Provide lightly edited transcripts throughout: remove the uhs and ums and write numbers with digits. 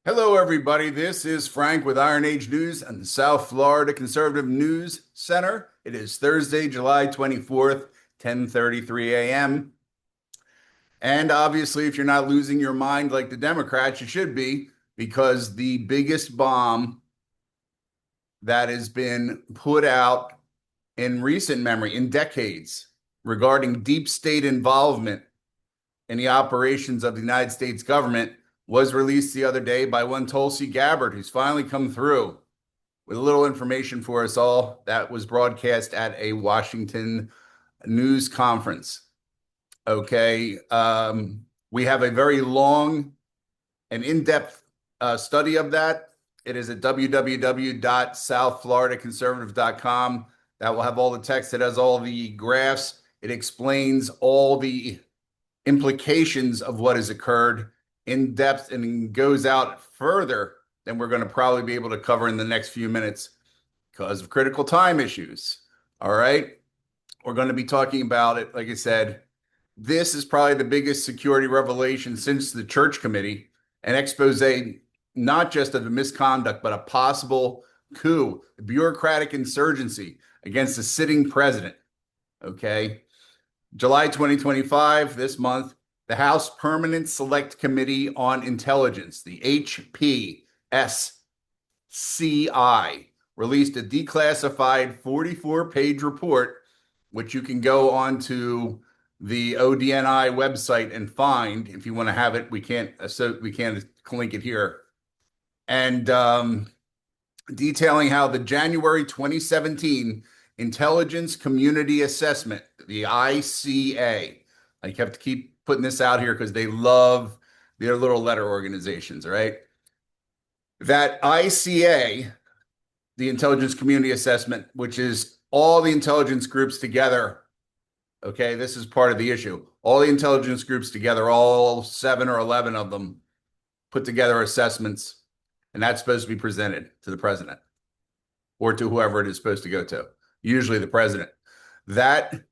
Hello, everybody. This is Frank with Iron Age News and the South Florida Conservative News Center. It is Thursday, July 24th, 10:33 a.m. And obviously, if you're not losing your mind like the Democrats, you should be, because the biggest bomb that has been put out in recent memory, in decades, regarding deep state involvement in the operations of the United States government was released the other day by one Tulsi Gabbard, who's finally come through with a little information for us all that was broadcast at a Washington news conference. Okay. We have a very long and in-depth study of that. It is at www.southfloridaconservative.com. That will have all the text. It has all the graphs. It explains all the implications of what has occurred in depth and goes out further than we're going to probably be able to cover in the next few minutes because of critical time issues. All right. We're going to be talking about it. Like I said, this is probably the biggest security revelation since the Church Committee, an expose not just of the misconduct, but a possible coup, a bureaucratic insurgency against the sitting president. Okay. July 2025, this month, the House Permanent Select Committee on Intelligence, the HPSCI, released a declassified 44-page report, which you can go onto the ODNI website and find if you want to have it. We can't link it here. And detailing how the January 2017 Intelligence Community Assessment, the ICA. I have to keep putting this out here because they love their little letter organizations, right? That ICA, the Intelligence Community Assessment, which is all the intelligence groups together. Okay, this is part of the issue. All the intelligence groups together, all 7 or 11 of them, put together assessments, and that's supposed to be presented to the president or to whoever it is supposed to go to, usually the president. That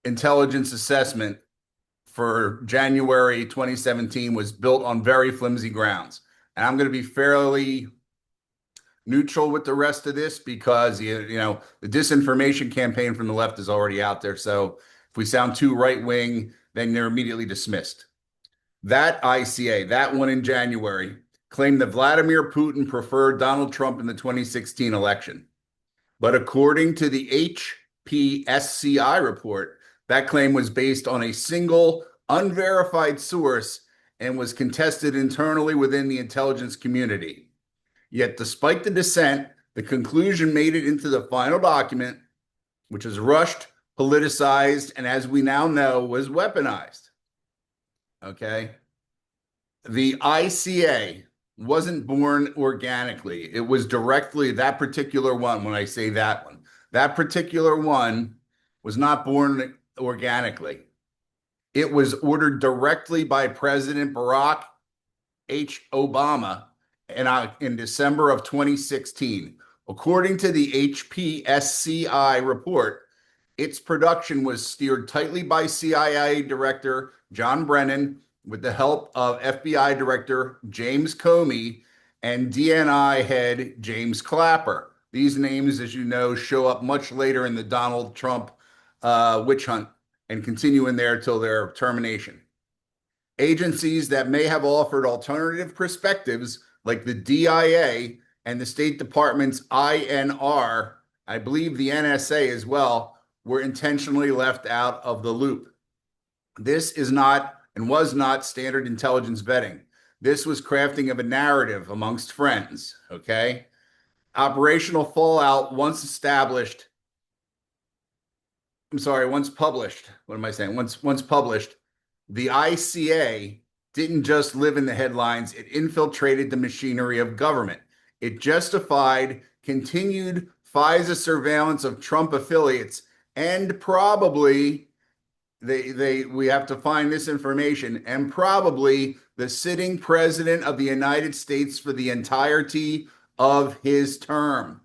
intelligence assessment for January 2017 was built on very flimsy grounds. And I'm going to be fairly neutral with the rest of this because, the disinformation campaign from the left is already out there. So if we sound too right-wing, then they're immediately dismissed. That ICA, that one in January, claimed that Vladimir Putin preferred Donald Trump in the 2016 election. But according to the HPSCI report, that claim was based on a single unverified source and was contested internally within the intelligence community. Yet, despite the dissent, the conclusion made it into the final document, which was rushed, politicized, and as we now know, was weaponized. Okay. The ICA wasn't born organically. It was directly that particular one. When I say that one, that particular one was not born organically. It was ordered directly by President Barack H. Obama in December of 2016. According to the HPSCI report, its production was steered tightly by CIA Director John Brennan with the help of FBI Director James Comey and DNI head James Clapper. These names, as you know, show up much later in the Donald Trump witch hunt and continue in there till their termination. Agencies that may have offered alternative perspectives, like the DIA and the State Department's INR, I believe the NSA as well, were intentionally left out of the loop. This is not and was not standard intelligence vetting. This was crafting of a narrative amongst friends, okay? Operational fallout once published. What am I saying? Once published, the ICA didn't just live in the headlines. It infiltrated the machinery of government. It justified continued FISA surveillance of Trump affiliates and probably we have to find this information, and probably the sitting president of the United States for the entirety of his term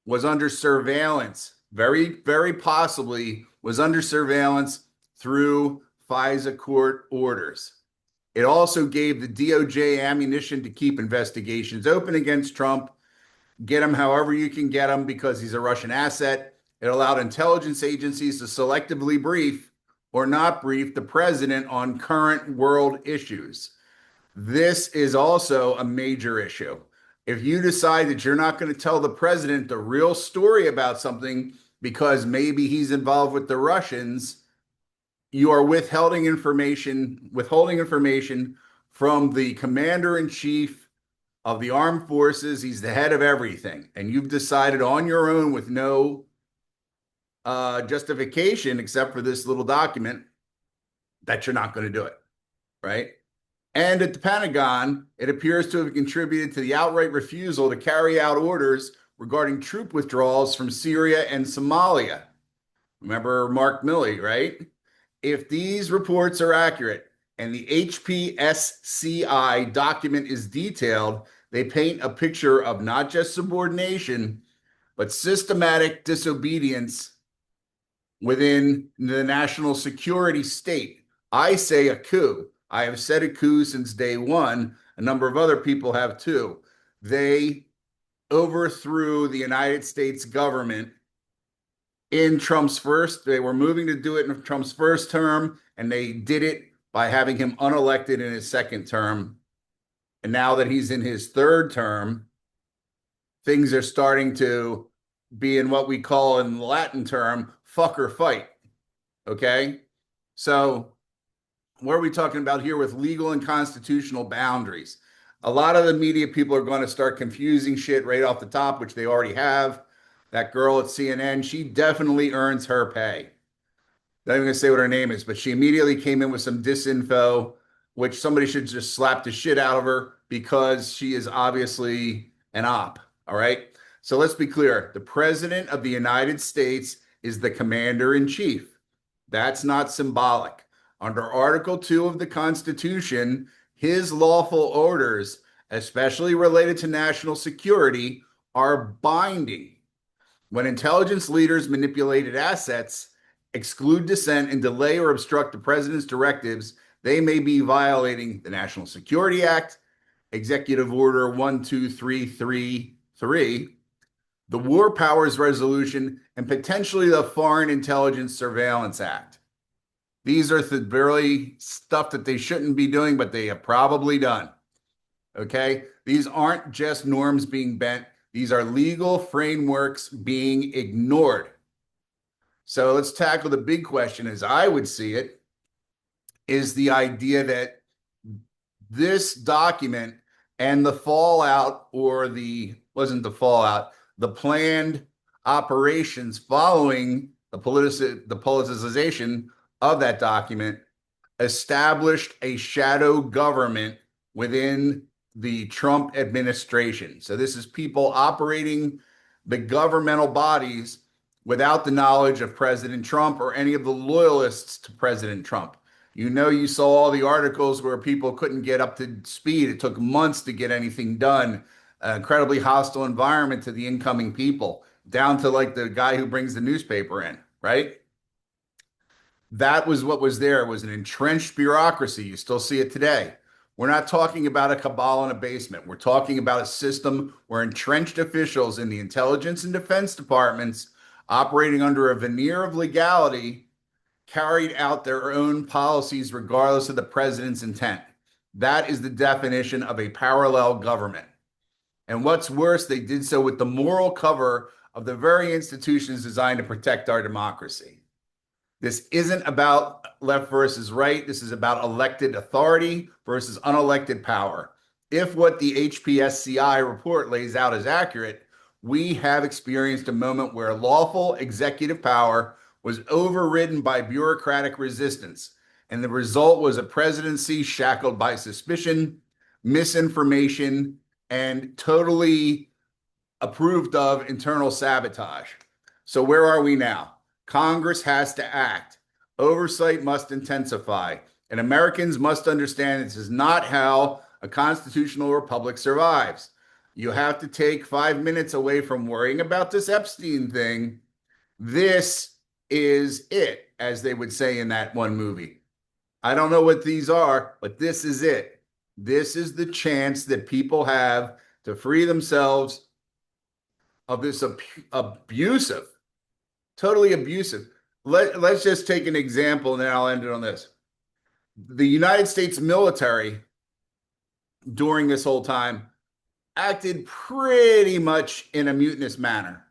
was under surveillance, very, very possibly was under surveillance through FISA court orders. It also gave the DOJ ammunition to keep investigations open against Trump, get him however you can get him because he's a Russian asset. It allowed intelligence agencies to selectively brief or not brief the president on current world issues. This is also a major issue. If you decide that you're not going to tell the president the real story about something because maybe he's involved with the Russians, you are withholding information from the commander in chief of the armed forces. He's the head of everything. And you've decided on your own with no justification except for this little document that you're not going to do it, right? And at the Pentagon, it appears to have contributed to the outright refusal to carry out orders regarding troop withdrawals from Syria and Somalia. Remember Mark Milley, right? If these reports are accurate and the HPSCI document is detailed, they paint a picture of not just subordination, but systematic disobedience within the national security state. I say a coup. I have said a coup since day one. A number of other people have too. They overthrew the United States government in Trump's they were moving to do it in Trump's first term, and they did it by having him unelected in his second term. And now that he's in his third term, things are starting to be in what we call in the Latin term, fuck or fight. Okay? So what are we talking about here with legal and constitutional boundaries? A lot of the media people are going to start confusing shit right off the top, which they already have. That girl at CNN, she definitely earns her pay. Not even going to say what her name is, but she immediately came in with some disinfo, which somebody should just slap the shit out of her because she is obviously an op. All right. So let's be clear. The president of the United States is the commander in chief. That's not symbolic. Under Article 2 of the Constitution, his lawful orders, especially related to national security, are binding. When intelligence leaders manipulated assets, exclude dissent, and delay or obstruct the president's directives, they may be violating the National Security Act, Executive Order 12333, the War Powers Resolution, and potentially the Foreign Intelligence Surveillance Act. These are the really stuff that they shouldn't be doing, but they have probably done. Okay? These aren't just norms being bent. These are legal frameworks being ignored. So let's tackle the big question, as I would see it, is the idea that this document and the fallout, or the planned operations following the politicization of that document established a shadow government within the Trump administration. So this is people operating the governmental bodies without the knowledge of President Trump or any of the loyalists to President Trump. You know, you saw all the articles where people couldn't get up to speed. It took months to get anything done. An incredibly hostile environment to the incoming people, down to like the guy who brings the newspaper in, right? That was what was there. It was an entrenched bureaucracy. You still see it today. We're not talking about a cabal in a basement. We're talking about a system where entrenched officials in the intelligence and defense departments, operating under a veneer of legality, carried out their own policies regardless of the president's intent. That is the definition of a parallel government. And what's worse, they did so with the moral cover of the very institutions designed to protect our democracy. This isn't about left versus right. This is about elected authority versus unelected power. If what the HPSCI report lays out is accurate, we have experienced a moment where lawful executive power was overridden by bureaucratic resistance, and the result was a presidency shackled by suspicion, misinformation, and totally approved of internal sabotage. So where are we now? Congress has to act. Oversight must intensify. And Americans must understand this is not how a constitutional republic survives. You have to take 5 minutes away from worrying about this Epstein thing. This is it, as they would say in that one movie. I don't know what these are, but this is it. This is the chance that people have to free themselves of this abusive, totally abusive. Let's just take an example and then I'll end it on this. The United States military during this whole time acted pretty much in a mutinous manner.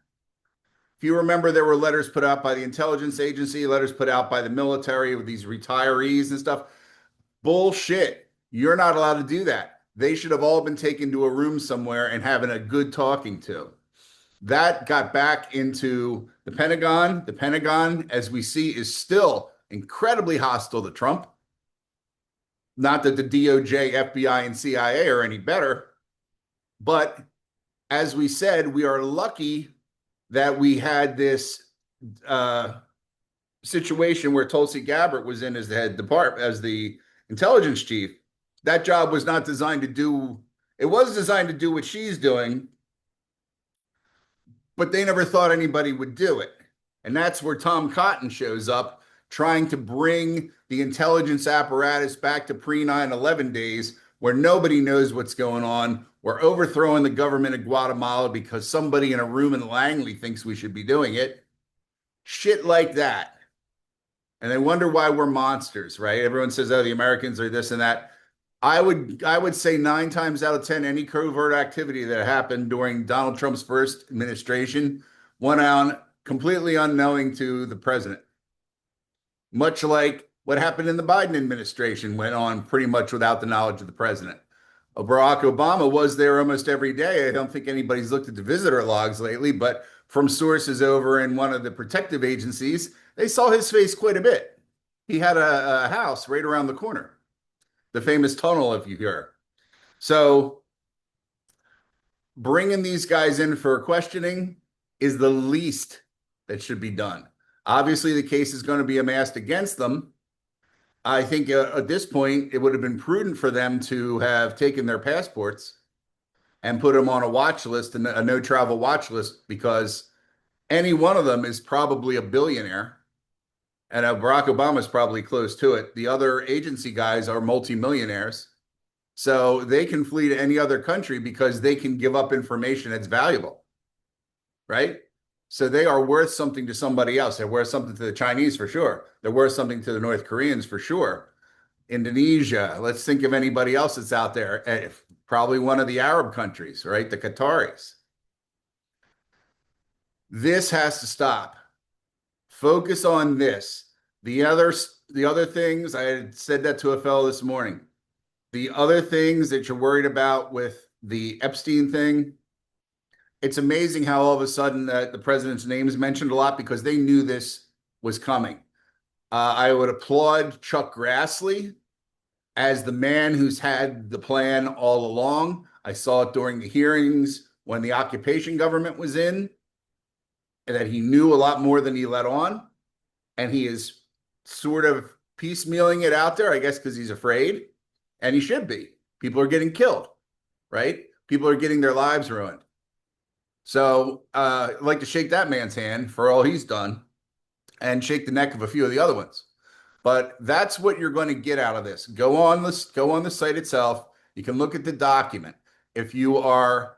If you remember, there were letters put out by the intelligence agency, letters put out by the military with these retirees and stuff. Bullshit. You're not allowed to do that. They should have all been taken to a room somewhere and having a good talking to. That got back into the Pentagon. The Pentagon, as we see, is still incredibly hostile to Trump. Not that the DOJ, FBI, and CIA are any better, but as we said, we are lucky that we had this situation where Tulsi Gabbard was in as the head department, as the intelligence chief. That job was not designed to do, it was designed to do what she's doing, but they never thought anybody would do it. And that's where Tom Cotton shows up, trying to bring the intelligence apparatus back to pre-9/11 days where nobody knows what's going on. We're overthrowing the government of Guatemala because somebody in a room in Langley thinks we should be doing it. Shit like that. And they wonder why we're monsters, right? Everyone says, oh, the Americans are this and that. I would say 9 times out of 10, any covert activity that happened during Donald Trump's first administration went on completely unknowing to the president. Much like what happened in the Biden administration went on pretty much without the knowledge of the president. Barack Obama was there almost every day. I don't think anybody's looked at the visitor logs lately, but from sources over in one of the protective agencies, they saw his face quite a bit. He had a house right around the corner, the famous tunnel, if you hear. So bringing these guys in for questioning is the least that should be done. Obviously, the case is going to be amassed against them. I think at this point, it would have been prudent for them to have taken their passports and put them on a watch list, and a no travel watch list, because any one of them is probably a billionaire. And Barack Obama is probably close to it. The other agency guys are multimillionaires. So they can flee to any other country because they can give up information that's valuable, right? So they are worth something to somebody else. They're worth something to the Chinese for sure. They're worth something to the North Koreans for sure. Indonesia, let's think of anybody else that's out there. Probably one of the Arab countries, right? The Qataris. This has to stop. Focus on this. The other things, I had said that to a fellow this morning. The other things that you're worried about with the Epstein thing, it's amazing how all of a sudden the president's name is mentioned a lot because they knew this was coming. I would applaud Chuck Grassley as the man who's had the plan all along. I saw it during the hearings when the occupation government was in, and that he knew a lot more than he let on. And he is sort of piecemealing it out there, I guess, because he's afraid. And he should be. People are getting killed, right? People are getting their lives ruined. So I'd like to shake that man's hand for all he's done and shake the neck of a few of the other ones. But that's what you're going to get out of this. Go on the site itself. You can look at the document. If you are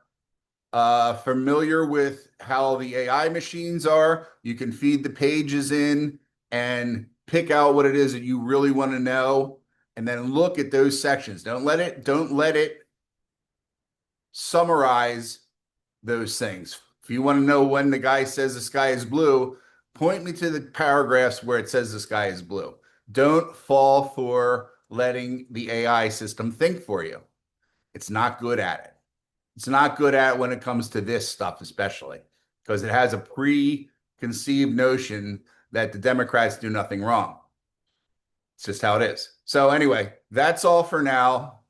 familiar with how the AI machines are, you can feed the pages in and pick out what it is that you really want to know, and then look at those sections. Don't let it summarize those things. If you want to know when the guy says the sky is blue, point me to the paragraphs where it says the sky is blue. Don't fall for letting the AI system think for you. It's not good at it. It's not good at it when it comes to this stuff, especially because it has a preconceived notion that the Democrats do nothing wrong. It's just how it is. So anyway, that's all for now.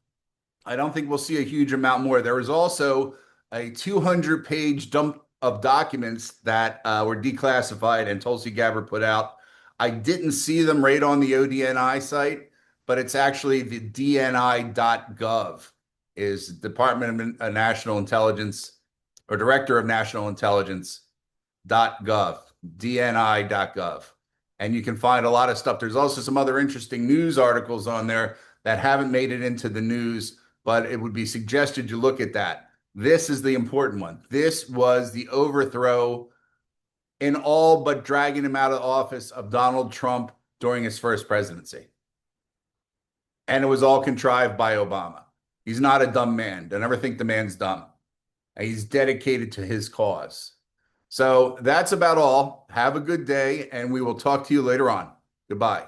I don't think we'll see a huge amount more. There was also a 200-page dump of documents that were declassified and Tulsi Gabbard put out. I didn't see them right on the ODNI site, but it's actually the dni.gov. is Department of National Intelligence or Director of National Intelligence.gov, dni.gov. and you can find a lot of stuff. There's also some other interesting news articles on there that haven't made it into the news, but it would be suggested you look at that. This is the important one. This was the overthrow in all but dragging him out of office of Donald Trump during his first presidency. And it was all contrived by Obama. He's not a dumb man. Don't ever think the man's dumb. He's dedicated to his cause. So that's about all. Have a good day, and we will talk to you later on. Goodbye.